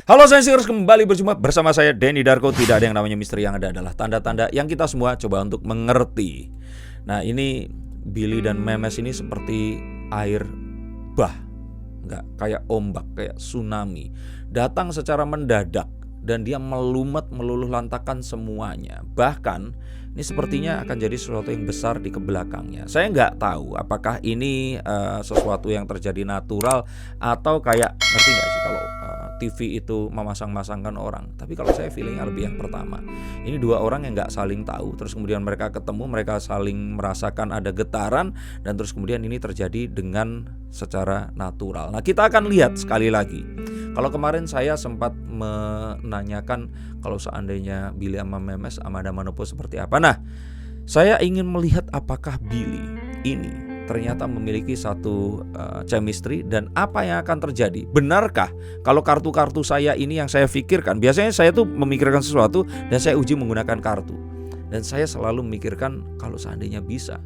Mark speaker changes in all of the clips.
Speaker 1: Halo Sensors, kembali berjumpa bersama saya Denny Darko. Tidak ada yang namanya misteri, yang ada adalah tanda-tanda yang kita semua coba untuk mengerti. Nah, ini Billy dan Memes ini seperti air bah, nggak kayak ombak, kayak tsunami, datang secara mendadak dan dia melumet meluluh lantakan semuanya. Bahkan ini sepertinya akan jadi sesuatu yang besar di kebelakangnya. Saya nggak tahu apakah ini sesuatu yang terjadi natural atau kayak, ngerti nggak sih kalau TV itu memasang-masangkan orang. Tapi kalau saya feelingnya lebih yang pertama. Ini dua orang yang nggak saling tahu, terus kemudian mereka ketemu, mereka saling merasakan ada getaran, dan terus kemudian ini terjadi dengan secara natural. Nah, kita akan lihat sekali lagi. Kalau kemarin saya sempat menanyakan kalau seandainya Billy sama Memes Amanda Manopo seperti apa. Nah, saya ingin melihat apakah Billy ini ternyata memiliki satu chemistry dan apa yang akan terjadi. Benarkah kalau kartu-kartu saya ini yang saya pikirkan, biasanya saya tuh memikirkan sesuatu dan saya uji menggunakan kartu. Dan saya selalu memikirkan kalau seandainya bisa.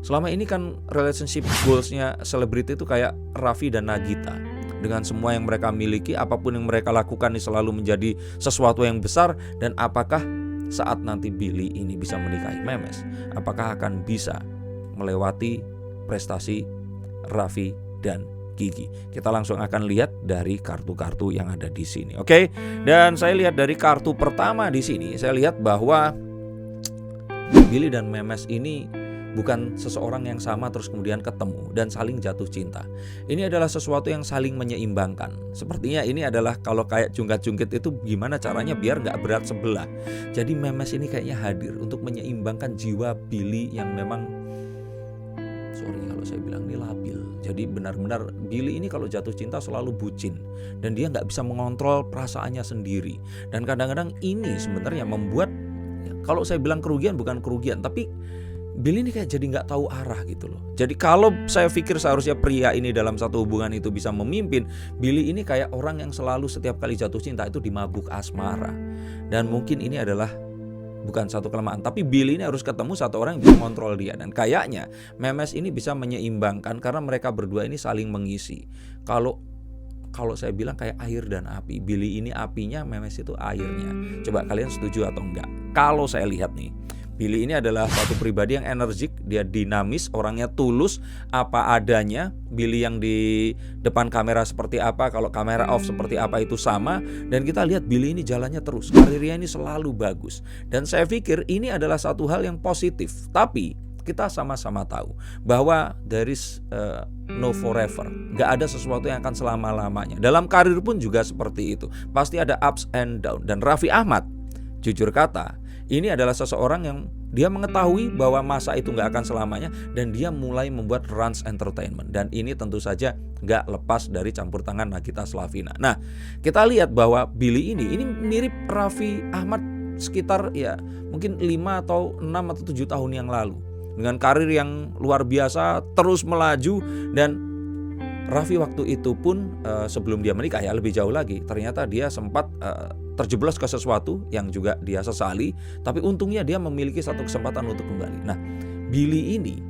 Speaker 1: Selama ini kan relationship goals-nya selebriti itu kayak Raffi dan Nagita. Dengan semua yang mereka miliki, apapun yang mereka lakukan ini selalu menjadi sesuatu yang besar. Dan apakah saat nanti Billy ini bisa menikahi Memes, apakah akan bisa melewati prestasi Raffi dan Gigi? Kita langsung akan lihat dari kartu-kartu yang ada di sini. Oke? Dan saya lihat dari kartu pertama di sini, saya lihat bahwa Billy dan Memes ini bukan seseorang yang sama terus kemudian ketemu dan saling jatuh cinta. Ini adalah sesuatu yang saling menyeimbangkan. Sepertinya ini adalah kalau kayak jungkat-jungkit itu gimana caranya biar gak berat sebelah. Jadi Memes ini kayaknya hadir untuk menyeimbangkan jiwa Billy yang memang, sorry kalau saya bilang ini labil. Jadi benar-benar Billy ini kalau jatuh cinta selalu bucin dan dia gak bisa mengontrol perasaannya sendiri. Dan kadang-kadang ini sebenarnya membuat, kalau saya bilang kerugian bukan kerugian, tapi Billy ini kayak jadi gak tahu arah gitu loh. Jadi kalau saya pikir seharusnya pria ini dalam satu hubungan itu bisa memimpin, Billy ini kayak orang yang selalu setiap kali jatuh cinta itu dimabuk asmara. Dan mungkin ini adalah bukan satu kelemahan, tapi Billy ini harus ketemu satu orang yang bisa mengontrol dia. Dan kayaknya Memes ini bisa menyeimbangkan karena mereka berdua ini saling mengisi. Kalau saya bilang kayak air dan api, Billy ini apinya, Memes itu airnya. Coba kalian setuju atau enggak? Kalau saya lihat nih, Billy ini adalah satu pribadi yang energik, dia dinamis, orangnya tulus, apa adanya. Billy yang di depan kamera seperti apa, kalau kamera off seperti apa itu sama. Dan kita lihat Billy ini jalannya terus, karirnya ini selalu bagus. Dan saya pikir ini adalah satu hal yang positif. Tapi kita sama-sama tahu bahwa there is no forever. Gak ada sesuatu yang akan selama-lamanya. Dalam karir pun juga seperti itu. Pasti ada ups and down. Dan Raffi Ahmad, jujur kata, ini adalah seseorang yang dia mengetahui bahwa masa itu gak akan selamanya. Dan dia mulai membuat Rans Entertainment. Dan ini tentu saja gak lepas dari campur tangan Nagita Slavina. Nah, kita lihat bahwa Billy ini mirip Raffi Ahmad sekitar ya mungkin 5 atau 6 atau 7 tahun yang lalu. Dengan karir yang luar biasa, terus melaju. Dan Raffi waktu itu pun sebelum dia menikah ya, lebih jauh lagi, ternyata dia sempat terjeblos ke sesuatu yang juga dia sesali. Tapi untungnya dia memiliki satu kesempatan untuk kembali. Nah, Billy ini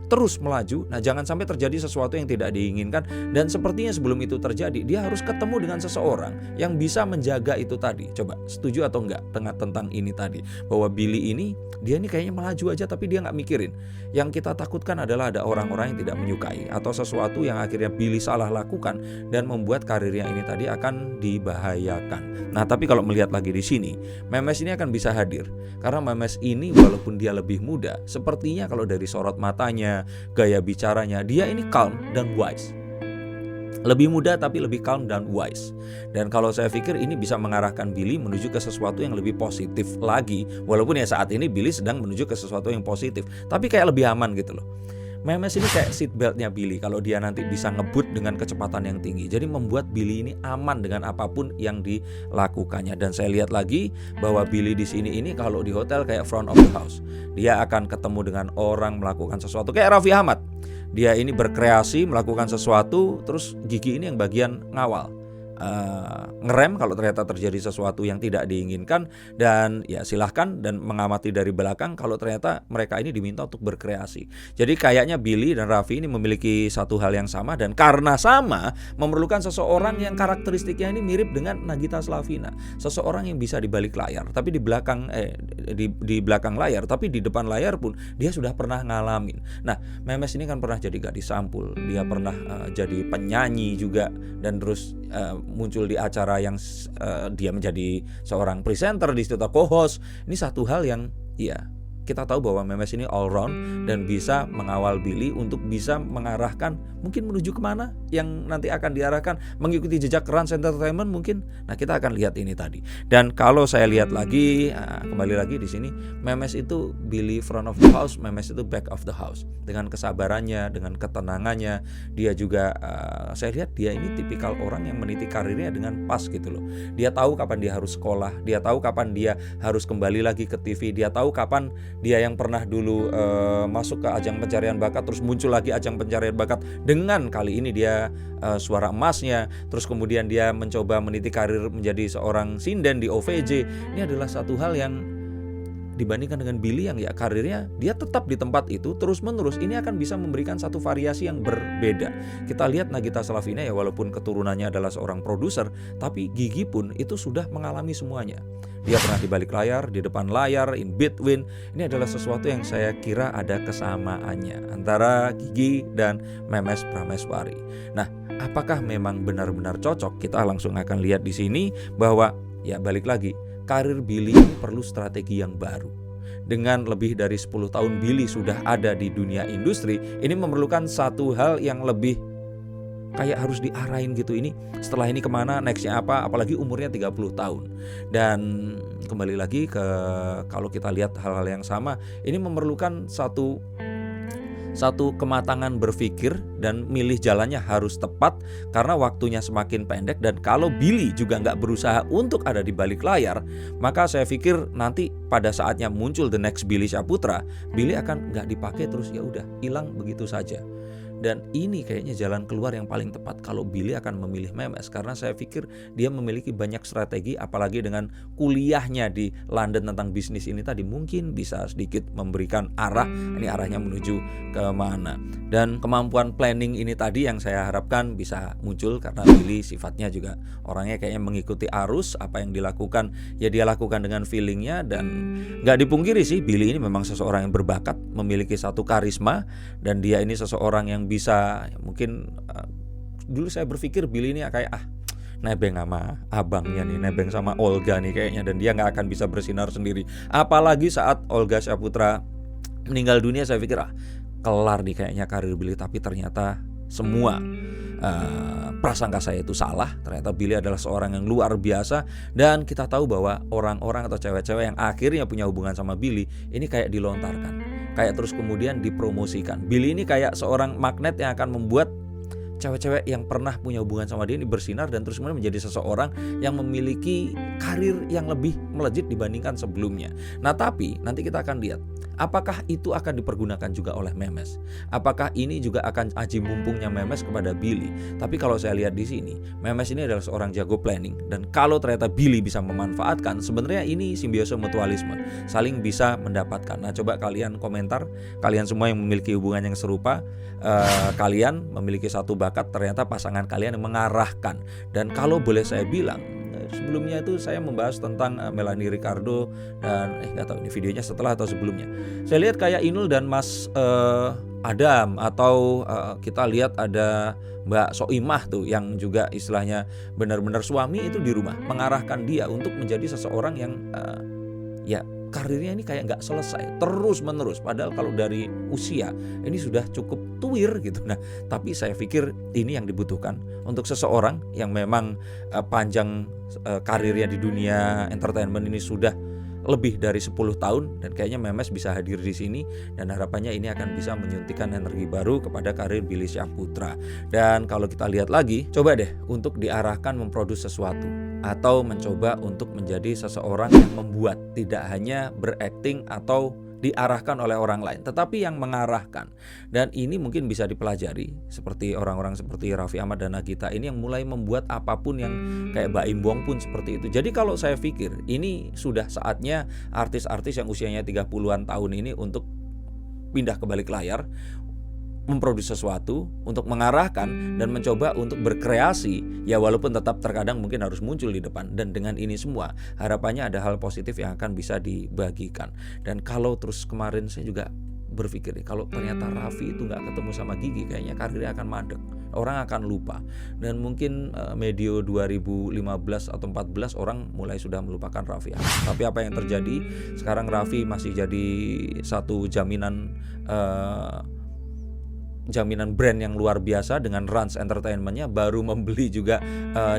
Speaker 1: terus melaju. Nah, jangan sampai terjadi sesuatu yang tidak diinginkan. Dan sepertinya sebelum itu terjadi, dia harus ketemu dengan seseorang yang bisa menjaga itu tadi. Coba setuju atau enggak tentang ini tadi, bahwa Billy ini, dia ini kayaknya melaju aja tapi dia gak mikirin. Yang kita takutkan adalah ada orang-orang yang tidak menyukai atau sesuatu yang akhirnya Billy salah lakukan dan membuat karirnya ini tadi akan dibahayakan. Nah, tapi kalau melihat lagi di sini, Memes ini akan bisa hadir. Karena Memes ini walaupun dia lebih muda, sepertinya kalau dari sorot matanya, gaya bicaranya, dia ini calm dan wise. Lebih muda tapi lebih calm dan wise. Dan kalau saya pikir ini bisa mengarahkan Billy menuju ke sesuatu yang lebih positif lagi. Walaupun ya saat ini Billy sedang menuju ke sesuatu yang positif, tapi kayak lebih aman gitu loh. Memes ini kayak seatbeltnya Billy kalau dia nanti bisa ngebut dengan kecepatan yang tinggi. Jadi membuat Billy ini aman dengan apapun yang dilakukannya. Dan saya lihat lagi bahwa Billy di sini ini kalau di hotel kayak front of the house. Dia akan ketemu dengan orang, melakukan sesuatu kayak Raffi Ahmad. Dia ini berkreasi, melakukan sesuatu, terus Gigi ini yang bagian ngawal. ngerem kalau ternyata terjadi sesuatu yang tidak diinginkan, dan ya silahkan dan mengamati dari belakang kalau ternyata mereka ini diminta untuk berkreasi. Jadi kayaknya Billy dan Raffi ini memiliki satu hal yang sama, dan karena sama memerlukan seseorang yang karakteristiknya ini mirip dengan Nagita Slavina, seseorang yang bisa di balik layar tapi di belakang di belakang layar, tapi di depan layar pun dia sudah pernah ngalamin. Nah, Memes ini kan pernah jadi gadis sampul, dia pernah jadi penyanyi juga, dan terus muncul di acara yang dia menjadi seorang presenter di situ atau co-host. Ini satu hal yang ya kita tahu bahwa Memes ini all round dan bisa mengawal Billy untuk bisa mengarahkan mungkin menuju kemana yang nanti akan diarahkan, mengikuti jejak Rans Entertainment mungkin. Nah, kita akan lihat ini tadi. Dan kalau saya lihat lagi, kembali lagi di sini, Memes itu Billy front of the house, Memes itu back of the house. Dengan kesabarannya, dengan ketenangannya, dia juga saya lihat dia ini tipikal orang yang meniti karirnya dengan pas gitu loh. Dia tahu kapan dia harus sekolah, dia tahu kapan dia harus kembali lagi ke TV, dia tahu kapan dia yang pernah dulu masuk ke ajang pencarian bakat terus muncul lagi ajang pencarian bakat dengan kali ini dia suara emasnya, terus kemudian dia mencoba meniti karir menjadi seorang sinden di OVJ. Ini adalah satu hal yang dibandingkan dengan Billy yang ya karirnya dia tetap di tempat itu terus menerus, ini akan bisa memberikan satu variasi yang berbeda. Kita lihat Nagita Slavina ya, walaupun keturunannya adalah seorang produser, tapi Gigi pun itu sudah mengalami semuanya. Dia pernah di balik layar, di depan layar, in between. Ini adalah sesuatu yang saya kira ada kesamaannya antara Gigi dan Memes Prameswari. Nah, apakah memang benar-benar cocok? Kita langsung akan lihat di sini bahwa ya balik lagi, karir Billy ini perlu strategi yang baru. Dengan lebih dari 10 tahun Billy sudah ada di dunia industri, ini memerlukan satu hal yang lebih kayak harus diarahin gitu. Ini setelah ini kemana, nextnya apa, apalagi umurnya 30 tahun. Dan kembali lagi ke kalau kita lihat hal-hal yang sama, ini memerlukan satu kematangan berpikir dan milih jalannya harus tepat karena waktunya semakin pendek. Dan kalau Billy juga nggak berusaha untuk ada di balik layar, maka saya pikir nanti pada saatnya muncul the next Billy Syahputra, Billy akan nggak dipakai terus, ya udah hilang begitu saja. Dan ini kayaknya jalan keluar yang paling tepat kalau Billy akan memilih Memes, karena saya pikir dia memiliki banyak strategi, apalagi dengan kuliahnya di London tentang bisnis ini tadi, mungkin bisa sedikit memberikan arah, ini arahnya menuju ke mana. Dan kemampuan planning ini tadi yang saya harapkan bisa muncul, karena Billy sifatnya juga orangnya kayaknya mengikuti arus, apa yang dilakukan ya dia lakukan dengan feelingnya. Dan gak dipungkiri sih, Billy ini memang seseorang yang berbakat, memiliki satu karisma, dan dia ini seseorang yang bisa mungkin dulu saya berpikir Billy ini kayak nebeng sama abangnya nih, nebeng sama Olga nih kayaknya, dan dia nggak akan bisa bersinar sendiri. Apalagi saat Olga Syahputra meninggal dunia, saya pikir kelar nih kayaknya karir Billy. Tapi ternyata semua prasangka saya itu salah. Ternyata Billy adalah seorang yang luar biasa, dan kita tahu bahwa orang-orang atau cewek-cewek yang akhirnya punya hubungan sama Billy ini kayak dilontarkan, kayak terus kemudian dipromosikan. Billy ini kayak seorang magnet yang akan membuat cewek-cewek yang pernah punya hubungan sama dia ini bersinar dan terus kemudian menjadi seseorang yang memiliki karir yang lebih melejit dibandingkan sebelumnya. Nah, tapi nanti kita akan lihat apakah itu akan dipergunakan juga oleh Memes. Apakah ini juga akan aji mumpungnya Memes kepada Billy. Tapi kalau saya lihat di sini, Memes ini adalah seorang jago planning, dan kalau ternyata Billy bisa memanfaatkan, sebenarnya ini simbiosis mutualisme, saling bisa mendapatkan. Nah, coba kalian komentar, kalian semua yang memiliki hubungan yang serupa, kalian memiliki satu bakat, ternyata pasangan kalian yang mengarahkan. Dan kalau boleh saya bilang, sebelumnya itu saya membahas tentang Melanie Ricardo, dan nggak tahu ini videonya setelah atau sebelumnya. Saya lihat kayak Inul dan Mas Adam, atau kita lihat ada Mbak Soimah tuh yang juga istilahnya benar-benar suami itu di rumah mengarahkan dia untuk menjadi seseorang yang ya karirnya ini kayak nggak selesai terus menerus, padahal kalau dari usia ini sudah cukup tuir gitu. Nah, tapi saya pikir ini yang dibutuhkan untuk seseorang yang memang panjang karirnya di dunia entertainment ini sudah lebih dari 10 tahun, dan kayaknya Memes bisa hadir di sini, dan harapannya ini akan bisa menyuntikkan energi baru kepada karir Billy Syahputra. Dan kalau kita lihat lagi, coba deh untuk diarahkan memproduksi sesuatu atau mencoba untuk menjadi seseorang yang membuat, tidak hanya berakting atau diarahkan oleh orang lain, tetapi yang mengarahkan. Dan ini mungkin bisa dipelajari seperti orang-orang seperti Raffi Ahmad dan Nagita ini yang mulai membuat apapun yang kayak Mbak Imbong pun seperti itu. Jadi kalau saya pikir ini sudah saatnya artis-artis yang usianya 30-an tahun ini untuk pindah ke balik layar, memproduksi sesuatu, untuk mengarahkan dan mencoba untuk berkreasi, ya walaupun tetap terkadang mungkin harus muncul di depan. Dan dengan ini semua harapannya ada hal positif yang akan bisa dibagikan. Dan kalau terus kemarin saya juga berpikir nih, kalau ternyata Raffi itu gak ketemu sama Gigi, kayaknya karirnya akan mandek, orang akan lupa. Dan mungkin medio 2015 atau 14 orang mulai sudah melupakan Raffi. Tapi apa yang terjadi sekarang, Raffi masih jadi satu jaminan brand yang luar biasa dengan Rans Entertainment-nya, baru membeli juga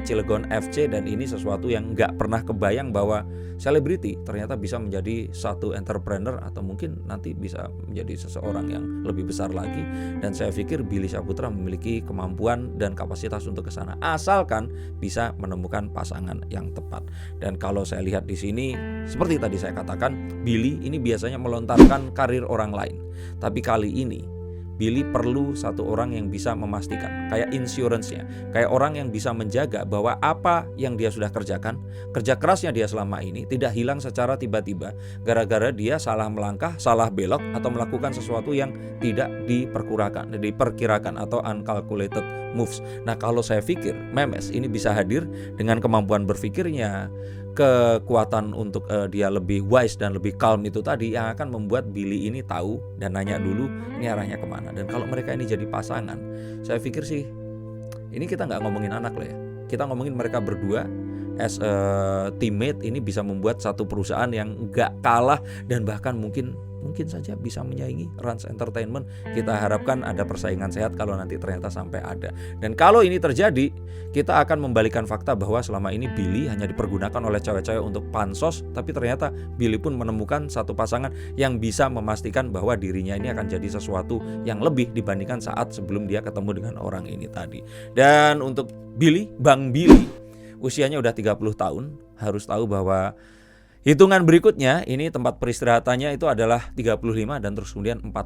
Speaker 1: Cilegon FC. Dan ini sesuatu yang gak pernah kebayang bahwa selebriti ternyata bisa menjadi satu entrepreneur, atau mungkin nanti bisa menjadi seseorang yang lebih besar lagi. Dan saya pikir Billy Syahputra memiliki kemampuan dan kapasitas untuk kesana, asalkan bisa menemukan pasangan yang tepat. Dan kalau saya lihat di sini, seperti tadi saya katakan, Billy ini biasanya melontarkan karir orang lain, tapi kali ini Billy perlu satu orang yang bisa memastikan, kayak insurance-nya, kayak orang yang bisa menjaga bahwa apa yang dia sudah kerjakan, kerja kerasnya dia selama ini tidak hilang secara tiba-tiba gara-gara dia salah melangkah, salah belok, atau melakukan sesuatu yang tidak diperkirakan atau uncalculated moves. Nah, kalau saya pikir Memes ini bisa hadir dengan kemampuan berpikirnya, kekuatan untuk dia lebih wise dan lebih calm itu tadi, yang akan membuat Billy ini tahu dan nanya dulu ini arahnya kemana. Dan kalau mereka ini jadi pasangan, saya pikir sih ini kita nggak ngomongin anak loh ya, kita ngomongin mereka berdua as a teammate ini bisa membuat satu perusahaan yang nggak kalah dan bahkan mungkin saja bisa menyaingi Rans Entertainment. Kita harapkan ada persaingan sehat kalau nanti ternyata sampai ada. Dan kalau ini terjadi, kita akan membalikan fakta bahwa selama ini Billy hanya dipergunakan oleh cewek-cewek untuk pansos, tapi ternyata Billy pun menemukan satu pasangan yang bisa memastikan bahwa dirinya ini akan jadi sesuatu yang lebih dibandingkan saat sebelum dia ketemu dengan orang ini tadi. Dan untuk Billy, Bang Billy, usianya udah 30 tahun, harus tahu bahwa hitungan berikutnya ini tempat peristirahatannya itu adalah 35 dan terus kemudian 40.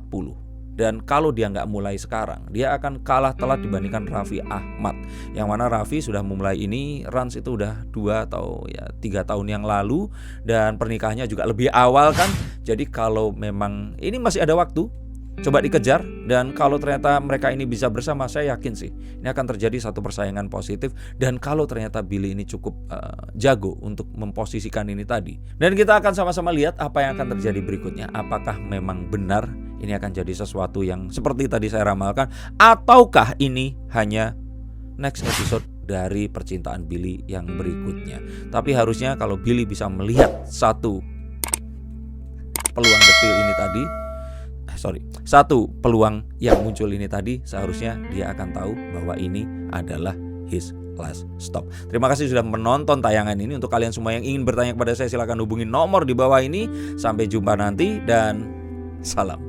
Speaker 1: Dan kalau dia nggak mulai sekarang, dia akan kalah telat dibandingkan Raffi Ahmad. Yang mana Raffi sudah memulai ini, Rans itu udah 2 atau 3 tahun yang lalu. Dan pernikahannya juga lebih awal kan. Jadi kalau memang ini masih ada waktu, coba dikejar. Dan kalau ternyata mereka ini bisa bersama, saya yakin sih ini akan terjadi satu persaingan positif. Dan kalau ternyata Billy ini cukup jago untuk memposisikan ini tadi, dan kita akan sama-sama lihat apa yang akan terjadi berikutnya. Apakah memang benar ini akan jadi sesuatu yang seperti tadi saya ramalkan, ataukah ini hanya next episode dari percintaan Billy yang berikutnya. Tapi harusnya kalau Billy bisa melihat satu peluang detil ini tadi, satu peluang yang muncul ini tadi, seharusnya dia akan tahu bahwa ini adalah his last stop. Terima kasih sudah menonton tayangan ini. Untuk kalian semua yang ingin bertanya kepada saya, silakan hubungi nomor di bawah ini. Sampai jumpa nanti dan salam.